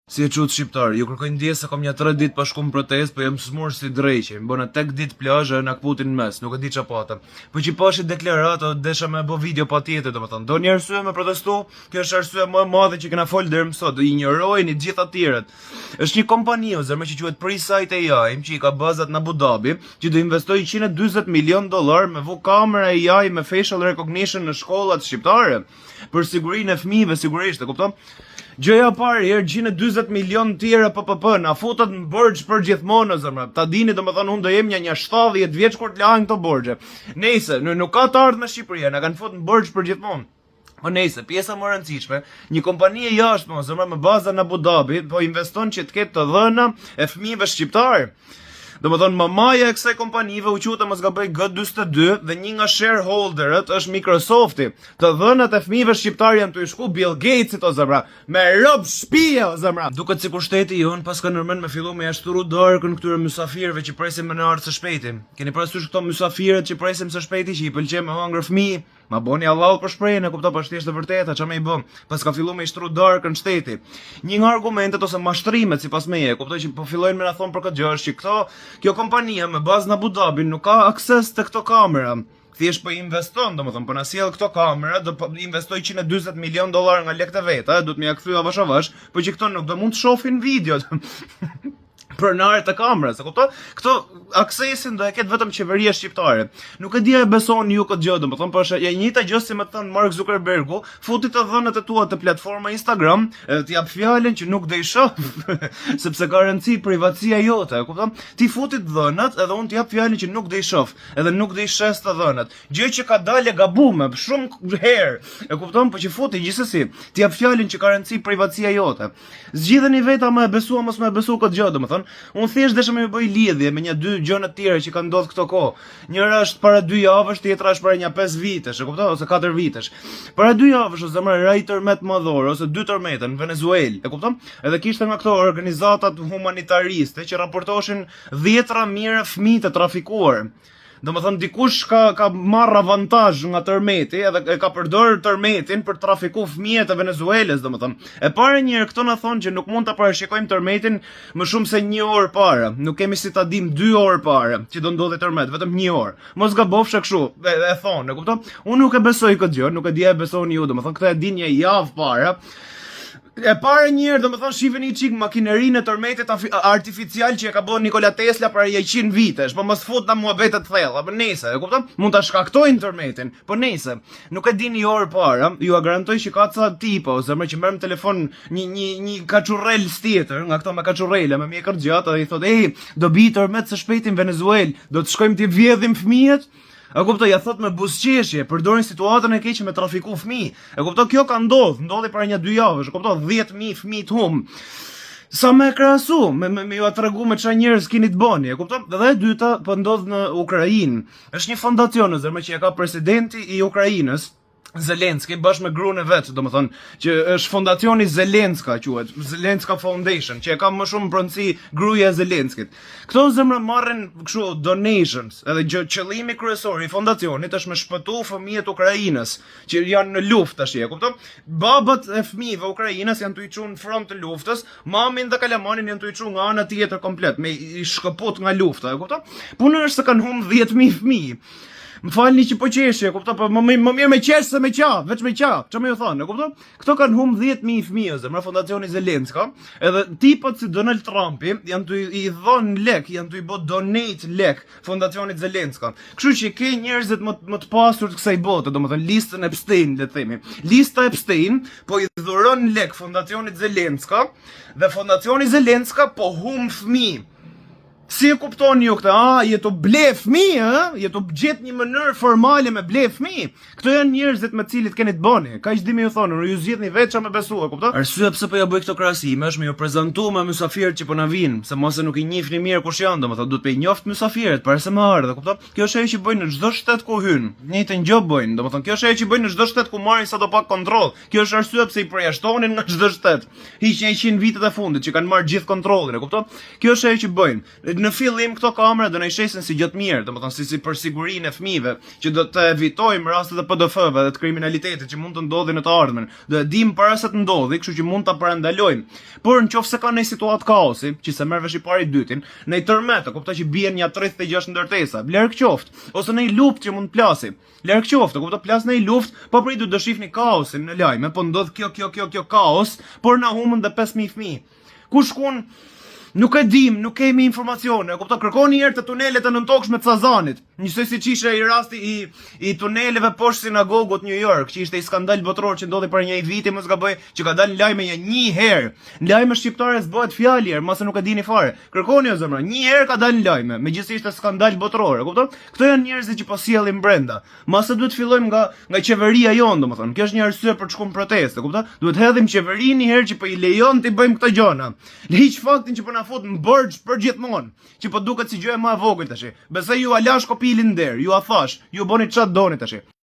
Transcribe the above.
Si e qutë shqiptar, ju kërkoj ndjesë se kom një 3 ditë pa shku në protest, po jem smurë si dreqe, më bëna 8 ditë plazhe në Akputin mes, nuk e di qa pata. Po që pashi deklarato, desha me bo video pa tjetër, do më thënë, do një arsye me protestu, kjo është arsye më e madhe që kena folë dërë mësot, do i njërojnë i gjitha tjeret. Është një kompani, o zërme që quhet Presight AI, që i ka bazat në Abu Dhabi, që do investoj $120 milion me vu kamera AI me facial recognition në shkollat shqiptare, për sigurinë e fëmijëve sigurisht, e kupton? Gjëja parë, herë 140 milion tjera PPP, na futat në borxh për gjithmonë, zëmra. Ta dini, domethënë unë do jem një 70 vjeç kur të lajm këto borxhe. Nëse nuk ka të ardhmë në Shqipëri, na kanë futur në borxh për gjithmonë. Po nëse pjesa më e rëndësishme, një kompani e jashtme, zëmra, me baza në Abu Dhabi, po investon që të ketë të dhëna e fëmijëve shqiptar. Do më thonë, mamaja e kësaj kompanive u quta mos gaboj G42 dhe një nga shareholderët është Microsofti. Të dhënat e fëmijëve shqiptar janë të i shku Bill Gatesit o zemra, me rob shpije o zemra. Duket sikur shteti jon pas ka nërmen me fillu me jashturu darkën këtyre mysafirëve që presim me në ardhë së shpejti. Keni parasysh këto mysafirët që presim së shpejti që i pëlqen me hangër fëmijë? Ma boni Allah për shprehjen e kupto, po është thjesht e vërteta, ç'a më i bëm, pas ka filluar me i shtru darkën shteti. Një nga argumentet ose mashtrimet sipas meje, kuptoj që po fillojnë me na thon për këtë gjë është që kjo kompania me bazë në Abu Dhabi nuk ka akses te këto kamera. Thjesht po investon, domethënë po na sjell këto kamera, do investoj $140 milion nga lekët e veta, do të më ia kthy avash avash, po që këto nuk do mund të shohin videot. Pronarët e kamerës, e kupton? Këto aksesin do e ketë vetëm qeveria shqiptare. Nuk e di a e besoni ju këtë gjë, domethënë po është e njëjta gjë si më thon Mark Zuckerbergu, futi të dhënat e tua te platforma Instagram, të jap fjalën që nuk do i shoh, sepse ka rëndësi privatësia jote, e kupton? Ti futi të dhënat edhe unë të jap fjalën që nuk do i shoh, edhe nuk do i shes të dhënat. Gjë që ka dalë gabuar shumë herë, e kupton? Po që futi gjithsesi, të jap fjalën që ka rëndësi privatësia jote. Zgjidheni vetë më e besua mos më e besu këtë gjë, domethënë. Unë thjesht desha me bëj lidhje me një 2 gjëra të tjera që kanë ndodhur këto kohë. Njëra është para 2 javësh, tjetra është para një 5 vitesh, e kupton, ose 4 vitesh. Para 2 javësh o zemra rai tërmet madhor ose 2 tërmete në Venezuelë, e kupton? Edhe kishte nga këto organizatat humanitariste që raportoshin 10 mijëra fëmijë të trafikuar. Do më thënë, dikush ka marrë avantazh nga tërmeti edhe e ka përdorë tërmetin për trafiku fëmijët e Venezuelës, do më thënë. E pare njërë, këto në thonë që nuk mund të parashikojmë tërmetin më shumë se 1 orë para. Nuk kemi si ta dim 2 orë para që do ndodhi tërmet, vetëm 1 orë. Mos gabofsha kështu, e thonë, e kupton? Unë nuk e besoj këtë gjë, nuk e di e besoni ju, do më thënë, këtë e din një javë para. E pare njërë, do më thonë, shifeni qik makinerinë e tërmetit artificial që e ka bërë Nikola Tesla para 100 vitesh, po mos fut në muhabetet thella, po nese, e kupton? Mund ta shkaktojnë tërmetin, po nese. Nuk e dini orë para, ju a garantoj që ka ca tipa, ose mërë që merr në telefon një kaçurrel tjetër, nga këto me kaçurrele, me mjekër gjatë, dhe i thot, ej, do bi tërmet së shpejti në Venezuelë, do të shkojmë t'i vjedhim fëmijët? E kupto, ja thot me buzëqeshje, përdorin situatën e keqe me trafiku fëmijë. E kupto, kjo ka ndodhi para 1-2 javësh, e kupto, 10.000 fëmijë të humbë. Sa me krahasu, me ju tregu me çfarë njerëz keni të bëni, e kupton? Dhe e dyta po ndodh në Ukrainë. Është një fondacion ozërmë që e ka presidenti i Ukrainës, Zelenski, bashkë me gruan e vet, domethënë, që është fondacioni Zelenska quhet, Zelenska Foundation, që e ka më shumë pronësi gruaja e Zelenskit. Këto zemra marrin kështu donations, edhe qëllimi kryesor i fondacionit është me shpëtu fëmijët Ukrainës, që janë në luftë tash, e kupton? Babat e fëmijëve Ukrainës janë të i çuar në front të luftës, mamin dhe kalamanin janë të i çuar nga ana tjetër komplet, me i shkëput nga lufta, e kupton? Puna është se kanë humbë 10.000 fëmijë. Më falni që po qeshje, kupton, po më mirë me qesh se me qa, veç me qa, që me ju thonë, kupton? Këto kanë humbë 10.000 fëmijë, zemra fondacioni Zelenska, edhe tipat si Donald Trumpi janë të i dhonë lek, janë të i bë donate lek fondacionit Zelenska. Kështu që ke njerëzit më të pasur të kësaj bote, domethënë listën Epstein, le të themi. Lista Epstein po i dhuron lek fondacionit Zelenska dhe fondacioni Zelenska po humb fëmijë. Si e kuptoni ju këtë? Je të ble fëmijë, je të gjet një mënyrë formale me ble fëmijë. Këto janë njerëzit me cilit keni të bëni. Kaq dimi ju thonë, ju zgjidhni vetë çfarë më besua, kupton? Arsyeja pse po ja bëj këto krahasime është me ju prezantuar me mysafirët që po na vinë, se mos e nuk i njihni mirë kush janë, domethënë duhet të i njoft mysafirët para se më ardhe, kupton? Kjo është ajo që bëjnë në çdo shtet ku hyn. Njëjtën gjë bëjnë, domethënë kjo është ajo që bëjnë në çdo shtet ku marrin sadopak kontroll. Kjo është arsyeja pse i përjashtonin nga çdo shtet. Hiqin 100 vitet e fundit që kanë marrë gjithë kontrollin, e kupton? Kjo është ajo që bëjnë. në fillim këto kamera do na i shesin si gjë të mirë, domethënë si për sigurinë e fëmijëve, që do të evitojmë rastet e PD-F-ve dhe të kriminalitetit që mund të ndodhin në të ardhmen. Do e dim para se të ndodhi, kështu që mund ta parandalojmë. Por nëse ka një situatë kaosi, që se merr vesh i pari dytin, në tërmet, kuptoj që bien ja 36 ndërtesa, larg qoftë, ose në një luftë që mund të plasi. Larg qoftë, kuptoj plas në një luftë, po pritet do shihni kaosin në lajme, po ndodh kjo kaos, por na humbën dhe 5000 fëmijë. Ku shkon? Nuk e dim, nuk kemi informacione. Kuptoj, kërkoni herë të tunelet e nëntokshme të Sazanit. Njësoj siç ishte i rasti i tuneleve poshtë sinagogut New York, që ishte i skandal botror që ndodhi para një viti, mos gaboj, që ka dalë lajme një herë. Lajme shqiptare s'bëhet fjalë herë, mos e nuk e dini fare. Kërkoni o zemra, një herë ka dalë lajme, megjithëse ishte skandal botror, e kupton? Këto janë njerëzit që po sjellin brenda. Mos e duhet fillojmë nga qeveria jonë, domethënë. Kjo është një arsye për të shkuar në protestë, kupton? Duhet hedhim qeverinë një herë që po i lejon të bëjmë këto gjëna. Hiç faktin që po na fut në borxh për gjithmonë, që po duket si gjë e më e vogël tash. Besoj ju a lash kopilin der, ju a thash, ju bëni çfarë doni tash.